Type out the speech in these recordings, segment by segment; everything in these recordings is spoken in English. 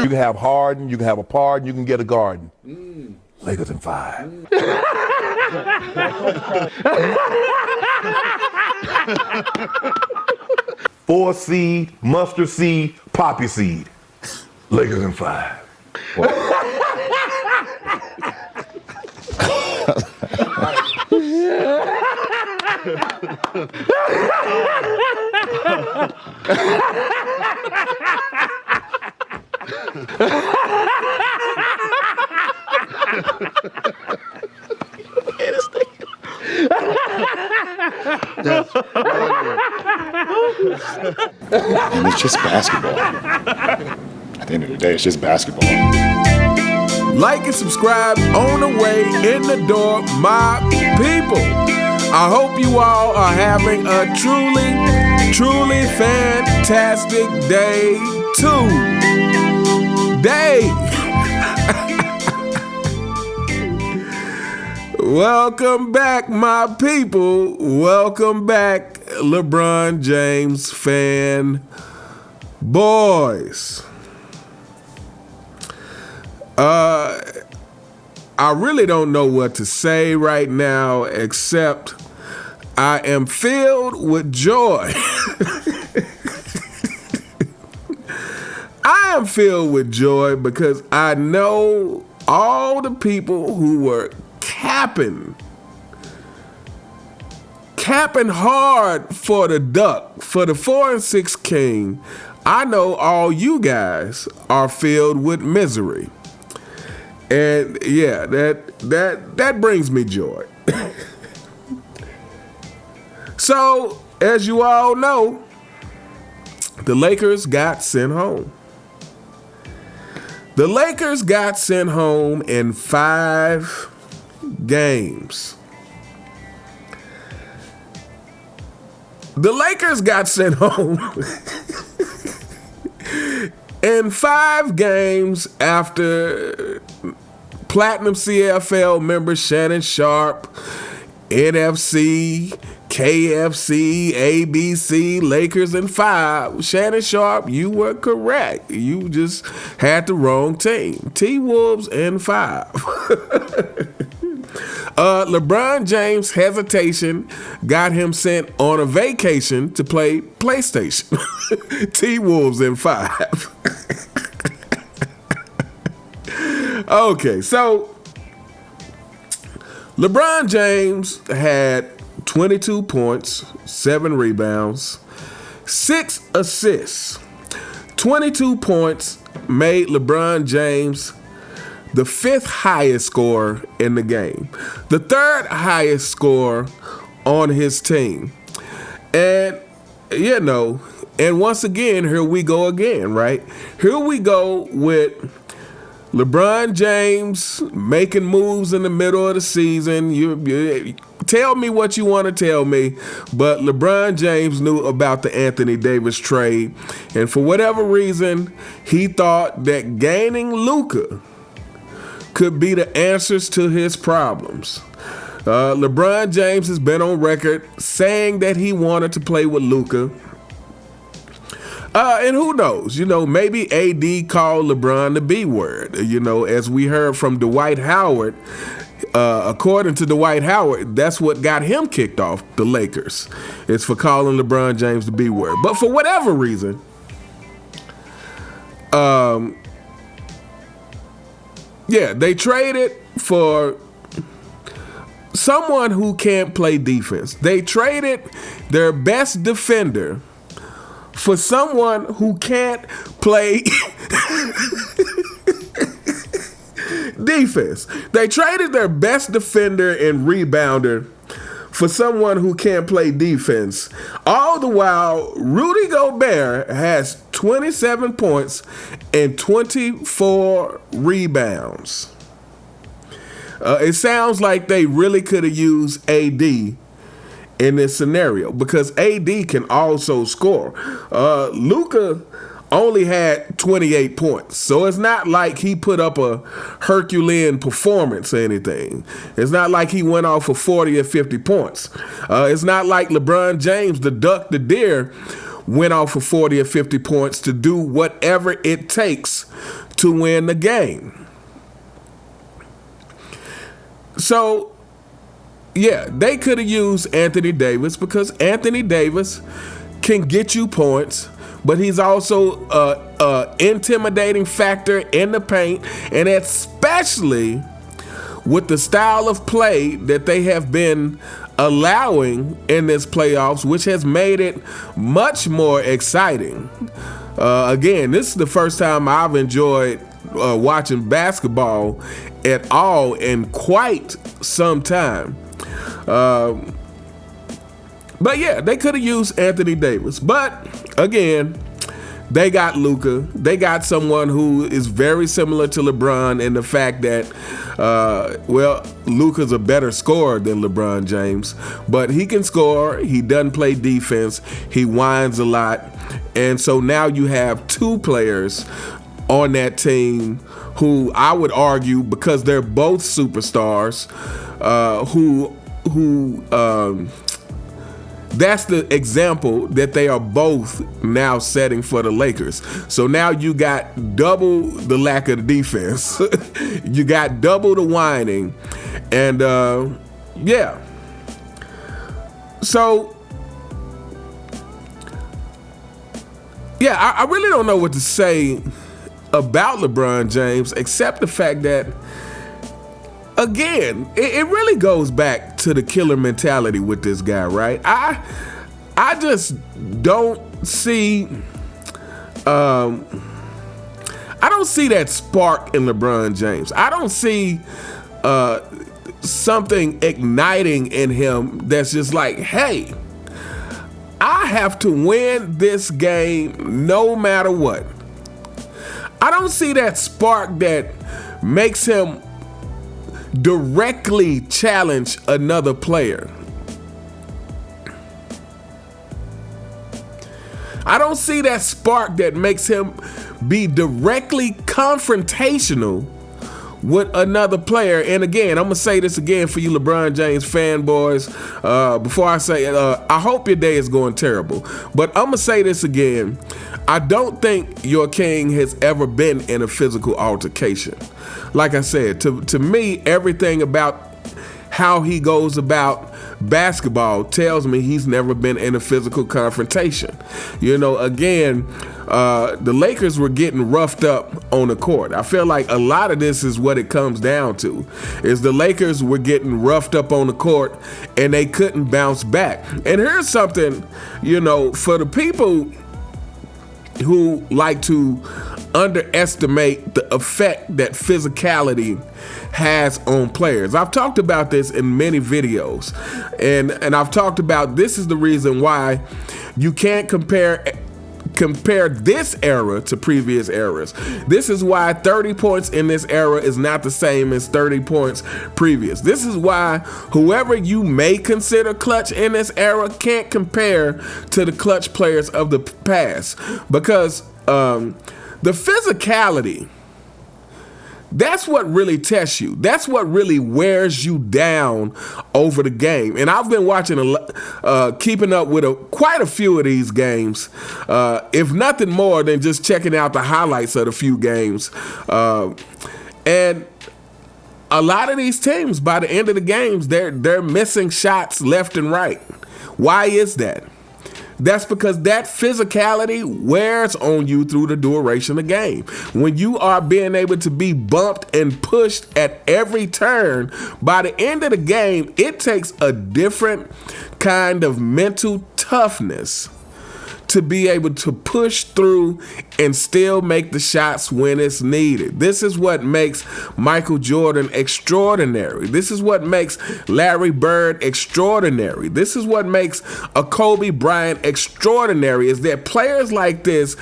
You can have Harden, you can have a pardon, you can get a garden. Lakers in 5. Four seed, mustard seed, poppy seed. Lakers in 5. And it's just basketball. At the end of the day, it's just basketball. Like and subscribe on the way in the door, my people. I hope you all are having a truly, truly fantastic day today. Welcome back, my people. Welcome back, LeBron James fan boys. I really don't know what to say right now, except I am filled with joy. I am filled with joy because I know all the people who were capping hard for the Duck, for the 4-6 King. I know all you guys are filled with misery. And yeah, that brings me joy. So, as you all know, the Lakers got sent home. The Lakers got sent home in 5 games. The Lakers got sent home in 5 games after Platinum CFL member Shannon Sharp, NFC, KFC, ABC, Lakers in 5. Shannon Sharp, you were correct. You just had the wrong team. T-Wolves in 5. LeBron James' hesitation got him sent on a vacation to play PlayStation. T-Wolves in 5. Okay, so LeBron James had 22 points, 7 rebounds, 6 assists. 22 points made LeBron James the 5th highest scorer in the game, the 3rd highest scorer on his team. And, you know, and once again, here we go again, right? Here we go with LeBron James making moves in the middle of the season. You tell me what you want to tell me, but LeBron James knew about the Anthony Davis trade, and for whatever reason, he thought that gaining Luka could be the answers to his problems. LeBron James has been on record saying that he wanted to play with Luka. And who knows, you know, maybe AD called LeBron the B word, you know, as we heard from Dwight Howard. According to Dwight Howard, that's what got him kicked off the Lakers. It's for calling LeBron James the B word. But for whatever reason, they traded for someone who can't play defense. They traded their best defender for someone who can't play defense. They traded their best defender and rebounder for someone who can't play defense. All the while, Rudy Gobert has 27 points and 24 rebounds. It sounds like they really could have used AD in this scenario because AD can also score. Luka only had 28 points, so it's not like he put up a Herculean performance or anything. It's not like he went off for 40 or 50 points. It's not like LeBron James, the Duck, the Deer, went off for 40 or 50 points to do whatever it takes to win the game. So, yeah, they could have used Anthony Davis because Anthony Davis can get you points, but he's also a intimidating factor in the paint, and especially with the style of play that they have been allowing in this playoffs, which has made it much more exciting. Again, this is the first time I've enjoyed watching basketball at all in quite some time. But yeah, they could have used Anthony Davis. But again, they got Luka. They got someone who is very similar to LeBron in the fact that, Luka's a better scorer than LeBron James, but he can score. He doesn't play defense. He whines a lot. And so now you have two players on that team who I would argue, because they're both superstars, that's the example that they are both now setting for the Lakers. So now you got double the lack of defense. You got double the whining. And yeah. So, yeah, I really don't know what to say about LeBron James except the fact that, again, it really goes back to the killer mentality with this guy, right? I just don't see I don't see that spark in LeBron James. I don't see something igniting in him that's just like, hey, I have to win this game no matter what. I don't see that spark that makes him directly challenge another player. I don't see that spark that makes him be directly confrontational with another player. And again, I'm going to say this again for you LeBron James fanboys. Before I say it, I hope your day is going terrible. But I'm going to say this again. I don't think your king has ever been in a physical altercation. Like I said, to me, everything about how he goes about basketball tells me he's never been in a physical confrontation. You know, again, the Lakers were getting roughed up on the court. I feel like a lot of this is what it comes down to, is the Lakers were getting roughed up on the court and they couldn't bounce back. And here's something, you know, for the people who like to underestimate the effect that physicality has on players. I've talked about this in many videos, and I've talked about this is the reason why you can't compare this era to previous eras. This is why 30 points in this era is not the same as 30 points previous. This is why whoever you may consider clutch in this era can't compare to the clutch players of the past, because the physicality, that's what really tests you. That's what really wears you down over the game. And I've been watching keeping up with quite a few of these games, if nothing more than just checking out the highlights of the few games. And a lot of these teams, by the end of the games, they're missing shots left and right. Why is that? That's because that physicality wears on you through the duration of the game. When you are being able to be bumped and pushed at every turn, by the end of the game, it takes a different kind of mental toughness to be able to push through and still make the shots when it's needed. This is what makes Michael Jordan extraordinary. This is what makes Larry Bird extraordinary. This is what makes a Kobe Bryant extraordinary, is that players like this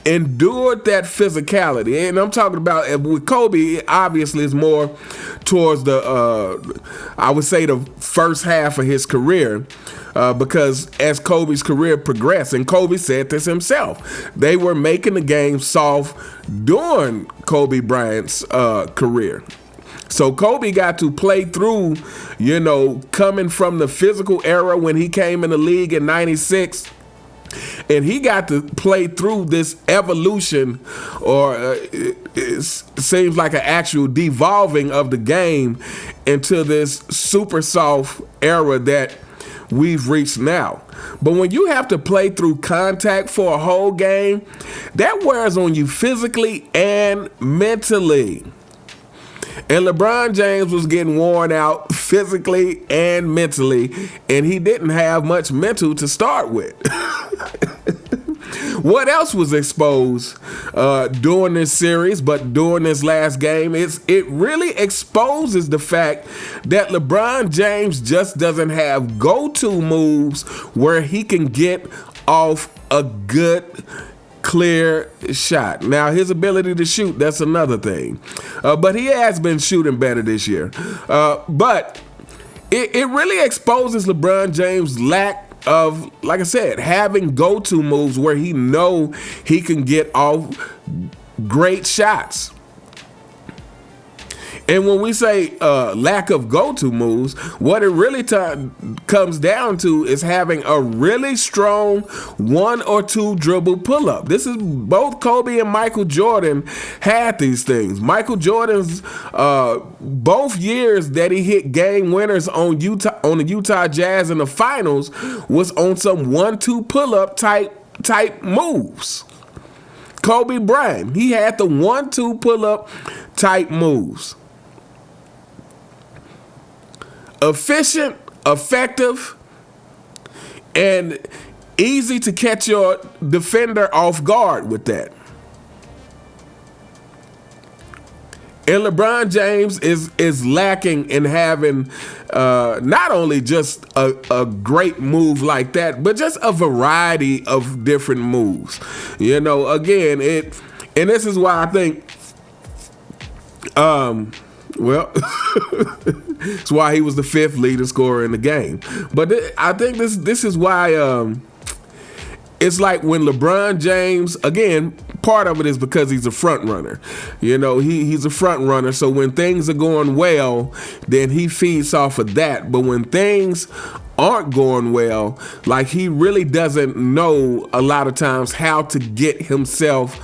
endured that physicality. And I'm talking about with Kobe, obviously it's more towards the, I would say the first half of his career. Because as Kobe's career progressed, and Kobe said this himself, they were making the game soft during Kobe Bryant's career. So Kobe got to play through, you know, coming from the physical era when he came in the league in '96 And he got to play through this evolution, or it seems like an actual devolving of the game into this super soft era that we've reached now. But when you have to play through contact for a whole game, that wears on you physically and mentally. And LeBron James was getting worn out physically and mentally, and he didn't have much mental to start with. What else was exposed during this series, but during this last game, it really exposes the fact that LeBron James just doesn't have go-to moves where he can get off a good, clear shot. Now, his ability to shoot, that's another thing. But he has been shooting better this year. But it really exposes LeBron James' lack of, like I said, having go-to moves where he know he can get off great shots. And when we say lack of go-to moves, what it really comes down to is having a really strong 1 or 2 dribble pull-up. This is both Kobe and Michael Jordan had these things. Michael Jordan's both years that he hit game winners on the Utah Jazz in the finals was on some 1-2 pull-up type moves. Kobe Bryant, he had the 1-2 pull-up type moves. Efficient, effective, and easy to catch your defender off guard with that. And LeBron James is lacking in having not only just a great move like that, but just a variety of different moves. You know, again, and this is why I think, well, it's why he was the 5th leading scorer in the game. But I think this is why it's like when LeBron James, again, part of it is because he's a front runner. You know, he's a front runner, so when things are going well, then he feeds off of that. But when things aren't going well, like, he really doesn't know a lot of times how to get himself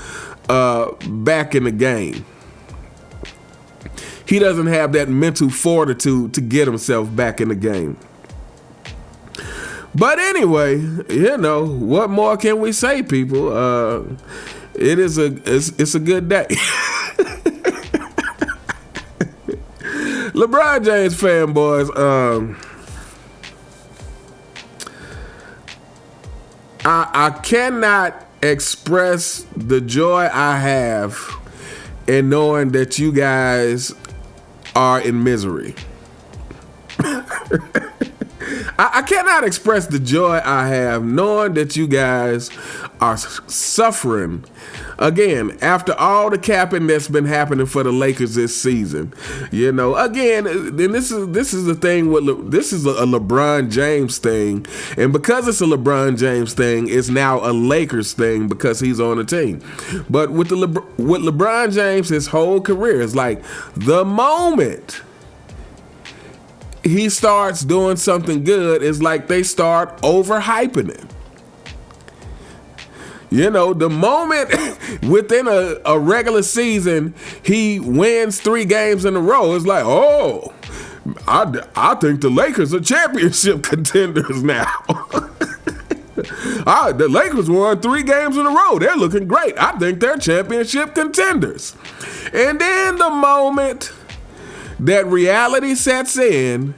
back in the game. He doesn't have that mental fortitude to get himself back in the game. But anyway, you know, what more can we say, people? It's a good day. LeBron James fanboys, I cannot express the joy I have in knowing that you guys are in misery. I cannot express the joy I have knowing that you guys are suffering. Again, after all the capping that's been happening for the Lakers this season, you know, again, then this is the thing with this is a LeBron James thing, and because it's a LeBron James thing, it's now a Lakers thing because he's on the team. But with LeBron James, his whole career is like the moment he starts doing something good, it's like they start overhyping it. You know, the moment within a regular season he wins 3 games in a row, it's like, oh, I think the Lakers are championship contenders now. The Lakers won 3 games in a row. They're looking great. I think they're championship contenders. And then the moment that reality sets in,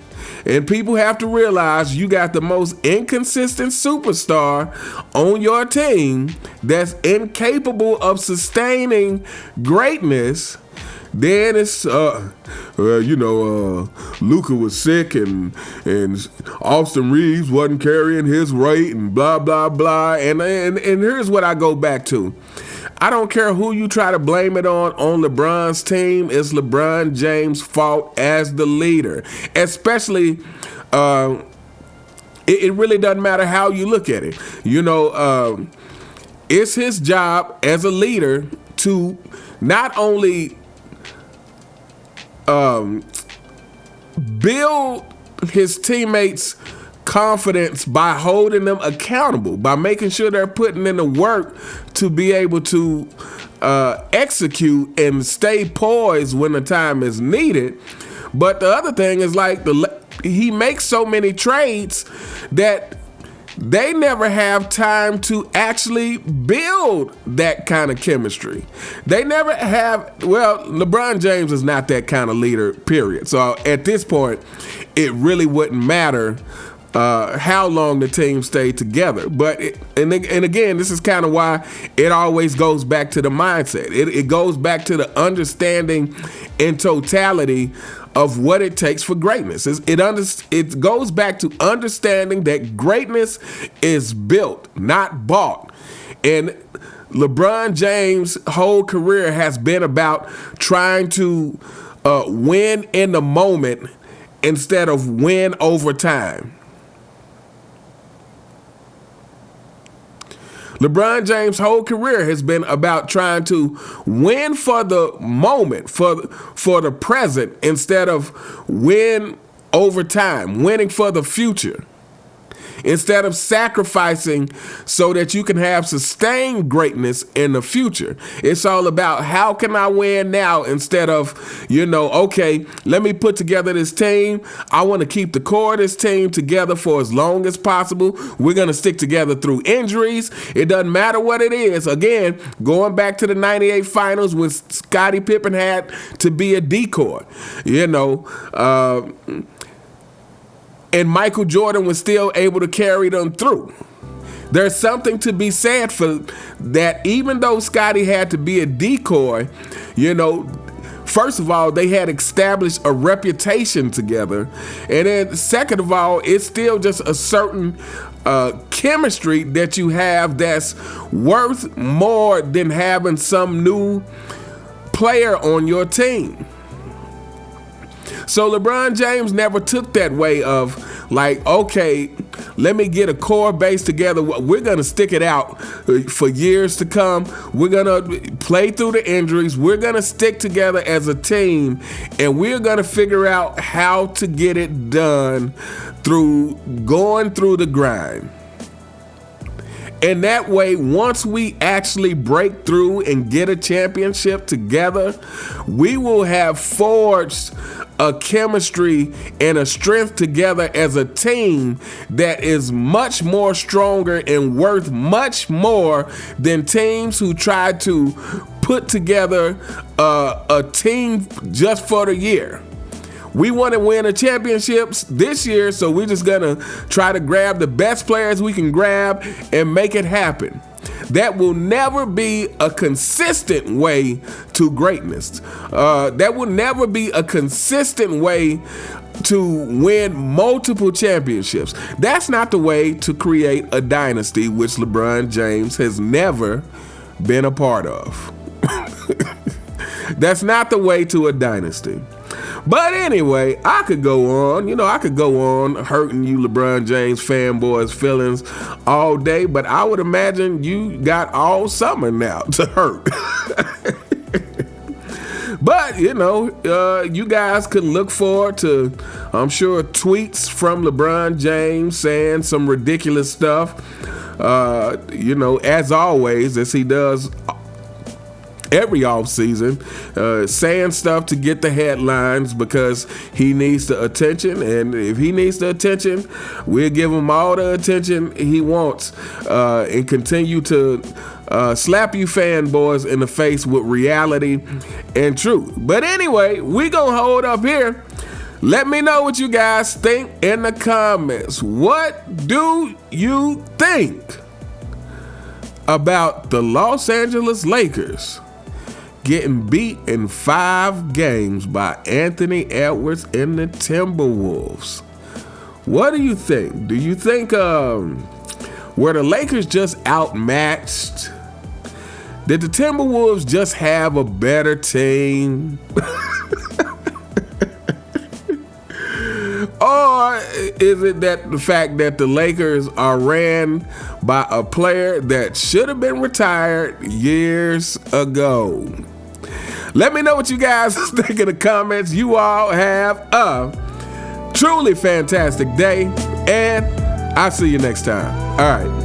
and people have to realize you got the most inconsistent superstar on your team that's incapable of sustaining greatness, then it's, Luka was sick and Austin Reeves wasn't carrying his weight and blah, blah, blah. And here's what I go back to. I don't care who you try to blame it on LeBron's team. It's LeBron James' fault as the leader. Especially, it really doesn't matter how you look at it. You know, it's his job as a leader to not only build his teammates' confidence by holding them accountable, by making sure they're putting in the work to be able to execute and stay poised when the time is needed. But the other thing is like he makes so many trades that they never have time to actually build that kind of chemistry. They never have. Well, LeBron James is not that kind of leader, period. So at this point, it really wouldn't matter how long the team stayed together. But and again, this is kind of why it always goes back to the mindset. It goes back to the understanding in totality of what it takes for greatness. It goes back to understanding that greatness is built, not bought. And LeBron James' whole career has been about trying to win in the moment instead of win over time. LeBron James' whole career has been about trying to win for the moment, for the present, instead of win over time, winning for the future. Instead of sacrificing so that you can have sustained greatness in the future. It's all about how can I win now instead of, okay, let me put together this team. I want to keep the core of this team together for as long as possible. We're going to stick together through injuries. It doesn't matter what it is. Again, going back to the 98 finals when Scottie Pippen had to be a decoy, and Michael Jordan was still able to carry them through. There's something to be said for that. Even though Scottie had to be a decoy, first of all, they had established a reputation together. And then second of all, it's still just a certain chemistry that you have that's worth more than having some new player on your team. So LeBron James never took that way of like, okay, let me get a core base together. We're going to stick it out for years to come. We're going to play through the injuries. We're going to stick together as a team, and we're going to figure out how to get it done through going through the grind. And that way, once we actually break through and get a championship together, we will have forged a chemistry and a strength together as a team that is much more stronger and worth much more than teams who try to put together a team just for the year. We want to win the championships this year, so we're just going to try to grab the best players we can grab and make it happen. That will never be a consistent way to greatness. That will never be a consistent way to win multiple championships. That's not the way to create a dynasty, which LeBron James has never been a part of. That's not the way to a dynasty. But anyway, I could go on. I could go on hurting you LeBron James fanboys' feelings all day, but I would imagine you got all summer now to hurt. But, you guys could look forward to, I'm sure, tweets from LeBron James saying some ridiculous stuff, as always, as he does every offseason, saying stuff to get the headlines because he needs the attention. And if he needs the attention, we'll give him all the attention he wants and continue to slap you fanboys in the face with reality and truth. But anyway, we gonna hold up here. Let me know what you guys think in the comments. What do you think about the Los Angeles Lakers getting beat in 5 games by Anthony Edwards and the Timberwolves? What do you think? Do you think were the Lakers just outmatched? Did the Timberwolves just have a better team? Or is it that the fact that the Lakers are ran by a player that should have been retired years ago? Let me know what you guys think in the comments. You all have a truly fantastic day, and I'll see you next time. All right.